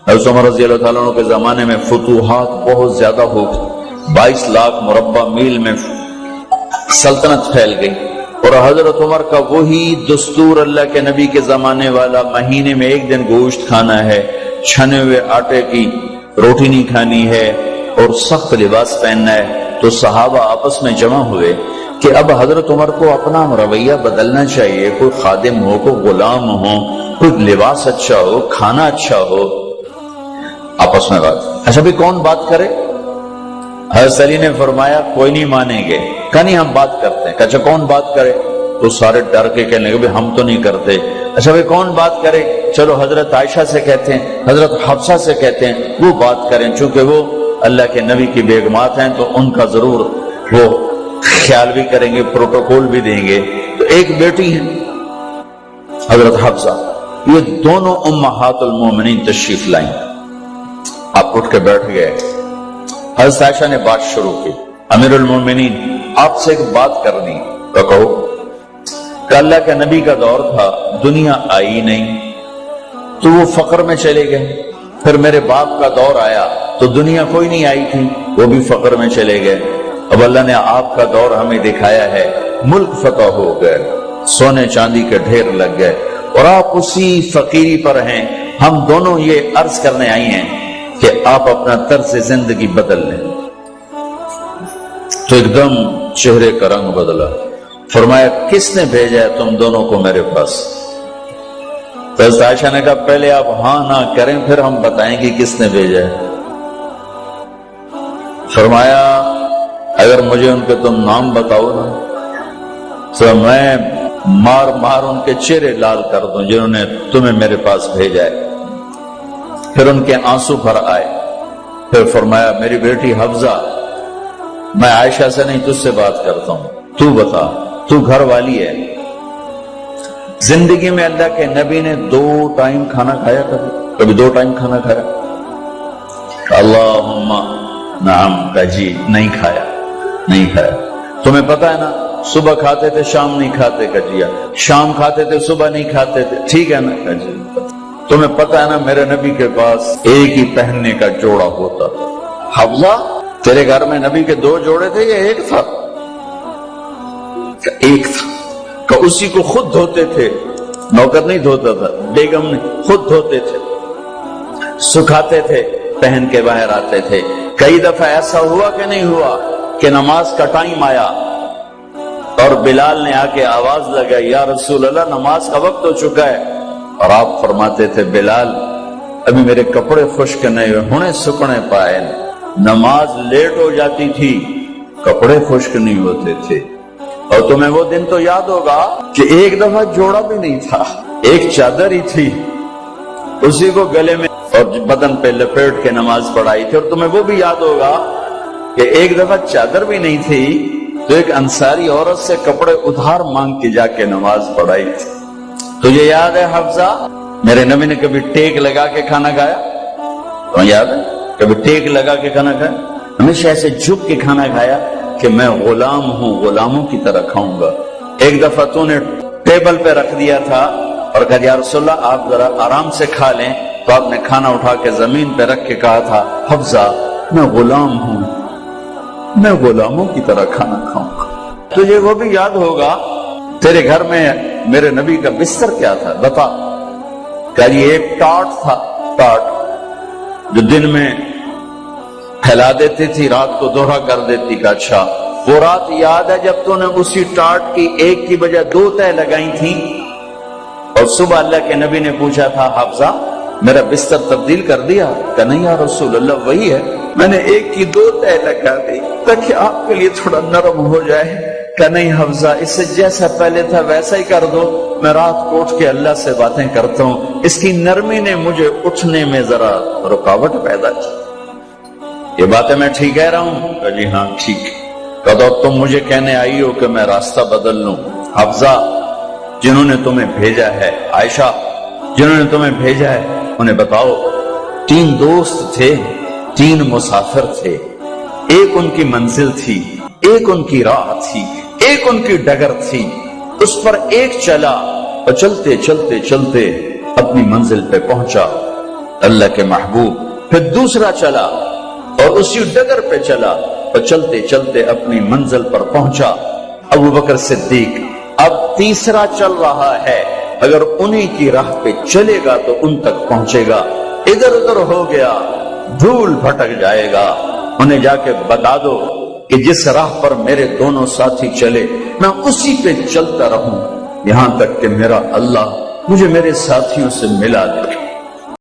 حضرت عمر رضی اللہ تعالیٰ عنہ کے زمانے میں فتوحات بہت زیادہ ہو گئی، 22 لاکھ مربع میل میں سلطنت پھیل گئی، اور حضرت عمر کا وہی دستور اللہ کے نبی کے زمانے والا، مہینے میں ایک دن گوشت کھانا ہے، چھنے ہوئے آٹے کی روٹی نہیں کھانی ہے، اور سخت لباس پہننا ہے۔ تو صحابہ آپس میں جمع ہوئے کہ اب حضرت عمر کو اپنا رویہ بدلنا چاہیے، کوئی خادم ہو، کوئی غلام ہو، کوئی لباس اچھا ہو، کھانا اچھا ہو۔ آپس میں بات، اچھا بھی کون بات کرے؟ حضرت علی نے فرمایا کوئی نہیں مانیں گے، کہ نہیں ہم بات کرتے ہیں۔ اچھا کون بات کرے؟ تو سارے ڈر کے کہنے لگے ہم تو نہیں کرتے۔ اچھا بھائی کون بات کرے؟ چلو حضرت عائشہ سے کہتے ہیں، حضرت حفصہ سے کہتے ہیں وہ بات کریں، چونکہ وہ اللہ کے نبی کی بیگمات ہیں تو ان کا ضرور وہ خیال بھی کریں گے، پروٹوکول بھی دیں گے۔ تو ایک بیٹی ہے حضرت حفصہ، یہ دونوں امہات المومنین تشریف لائیں۔ آپ اٹھ کے بیٹھ گئے، حضرت عائشہ نے بات شروع کی، امیر المومنین آپ سے ایک بات کرنی، تو کہو۔ کہ اللہ کے نبی کا دور تھا، دنیا آئی نہیں تو وہ فقر میں چلے گئے، پھر میرے باپ کا دور آیا تو دنیا کوئی نہیں آئی تھی، وہ بھی فقر میں چلے گئے۔ اب اللہ نے آپ کا دور ہمیں دکھایا ہے، ملک فتح ہو گئے، سونے چاندی کے ڈھیر لگ گئے، اور آپ اسی فقیری پر ہیں۔ ہم دونوں یہ عرض کرنے آئی ہیں کہ آپ اپنا طرز زندگی بدل لیں۔ تو ایک دم چہرے کا رنگ بدلا، فرمایا کس نے بھیجا ہے تم دونوں کو میرے پاس؟ تو حضرت عائشہ نے کہا پہلے آپ ہاں نہ کریں پھر ہم بتائیں گے کس نے بھیجا ہے۔ فرمایا اگر مجھے ان کے تم نام بتاؤ نا تو میں مار مار ان کے چہرے لال کر دوں جنہوں نے تمہیں میرے پاس بھیجا ہے۔ پھر ان کے آنسو بھر آئے، پھر فرمایا میری بیٹی حفصہ، میں عائشہ سے نہیں تجھ سے بات کرتا ہوں، تو بتا، تو گھر والی ہے۔ زندگی میں اللہ کے نبی نے 2 ٹائم کھانا کھایا، کبھی 2 ٹائم کھانا کھایا؟ اللہم نعم، کا جی نہیں کھایا، نہیں کھایا۔ تمہیں پتا ہے نا صبح کھاتے تھے شام نہیں کھاتے، کا جی شام کھاتے تھے صبح نہیں کھاتے تھے، ٹھیک ہے نا، کا جی تمہیں پتا ہے نا میرے نبی کے پاس ایک ہی پہننے کا جوڑا ہوتا تھا۔ حفصہ تیرے گھر میں نبی کے 2 جوڑے تھے یا ایک تھا؟ ایک تھا، کہ اسی کو خود دھوتے تھے، نوکر نہیں دھوتا تھا، بیگم نے خود دھوتے تھے، سکھاتے تھے، پہن کے باہر آتے تھے۔ کئی دفعہ ایسا ہوا کہ نہیں ہوا کہ نماز کا ٹائم آیا اور بلال نے آ کے آواز لگائی یا رسول اللہ نماز کا وقت ہو چکا ہے، اور آپ فرماتے تھے بلال ابھی میرے کپڑے خشک نہیں ہوئے، ہونے سکنے پائے، نماز لیٹ ہو جاتی تھی، کپڑے خشک نہیں ہوتے تھے۔ اور تمہیں وہ دن تو یاد ہوگا کہ ایک دفعہ جوڑا بھی نہیں تھا، ایک چادر ہی تھی، اسی کو گلے میں اور بدن پہ لپیٹ کے نماز پڑھائی تھی۔ اور تمہیں وہ بھی یاد ہوگا کہ ایک دفعہ چادر بھی نہیں تھی تو ایک انصاری عورت سے کپڑے ادھار مانگ کے جا کے نماز پڑھائی تھی۔ تجھے یاد ہے حفصہ میرے نبی نے کبھی ٹیک لگا کے کھانا کھایا؟ تو یاد ہے کبھی ٹیک لگا کے کھانا کھایا؟ ہمیشہ ایسے جھک کے کھانا کھایا کہ میں غلام ہوں، غلاموں کی طرح کھاؤں گا۔ ایک دفعہ تو نے ٹیبل پہ رکھ دیا تھا اور کہا یا رسول اللہ آپ ذرا آرام سے کھا لیں، تو آپ نے کھانا اٹھا کے زمین پہ رکھ کے کہا تھا حفصہ میں غلام ہوں، میں غلاموں کی طرح کھانا کھاؤں گا۔ تجھے وہ بھی یاد ہوگا تیرے گھر میں میرے نبی کا بستر کیا تھا بتا؟ کہ یہ ایک ٹاٹ تھا، ٹاٹ جو دن میں پھیلا دیتی تھی، رات کو دوہرا کر دیتی۔ کا اچھا وہ رات یاد ہے جب تو نے اسی ٹاٹ کی ایک کی بجائے 2 تہ لگائی تھی، اور صبح اللہ کے نبی نے پوچھا تھا حفصہ میرا بستر تبدیل کر دیا؟ کہ نہیں یا رسول اللہ وہی ہے، میں نے ایک کی 2 تہ لگا دی تاکہ آپ کے لیے تھوڑا نرم ہو جائے۔ کہ نہیں حفصہ اس سے جیسا پہلے تھا ویسا ہی کر دو، میں رات کو اٹھ کے اللہ سے باتیں کرتا ہوں، اس کی نرمی نے مجھے اٹھنے میں ذرا رکاوٹ پیدا کی۔ یہ باتیں میں ٹھیک کہہ رہا ہوں؟ کہ جی ہاں ٹھیک۔ کہ تو اب تم مجھے کہنے آئی ہو کہ میں راستہ بدل لوں؟ حفصہ جنہوں نے تمہیں بھیجا ہے، عائشہ جنہوں نے تمہیں بھیجا ہے انہیں بتاؤ۔ 3 دوست تھے، 3 مسافر تھے، ایک ان کی منزل تھی، ایک ان کی راہ تھی، ایک ان کی ڈگر تھی، اس پر ایک چلا اور چلتے چلتے چلتے اپنی منزل پہ پہنچا۔ اللہ کے محبوب پھر دوسرا چلا اور اسی ڈگر پہ چلا اور چلتے چلتے اپنی منزل پر پہنچا ابو بکر صدیق اب تیسرا چل رہا ہے، اگر انہی کی راہ پہ چلے گا تو ان تک پہنچے گا، ادھر ادھر ہو گیا دھول بھٹک جائے گا، انہیں جا کے بتا دو کہ جس راہ پر میرے دونوں ساتھی چلے میں اسی پہ چلتا رہوں یہاں تک کہ میرا اللہ مجھے میرے ساتھیوں سے ملا دے۔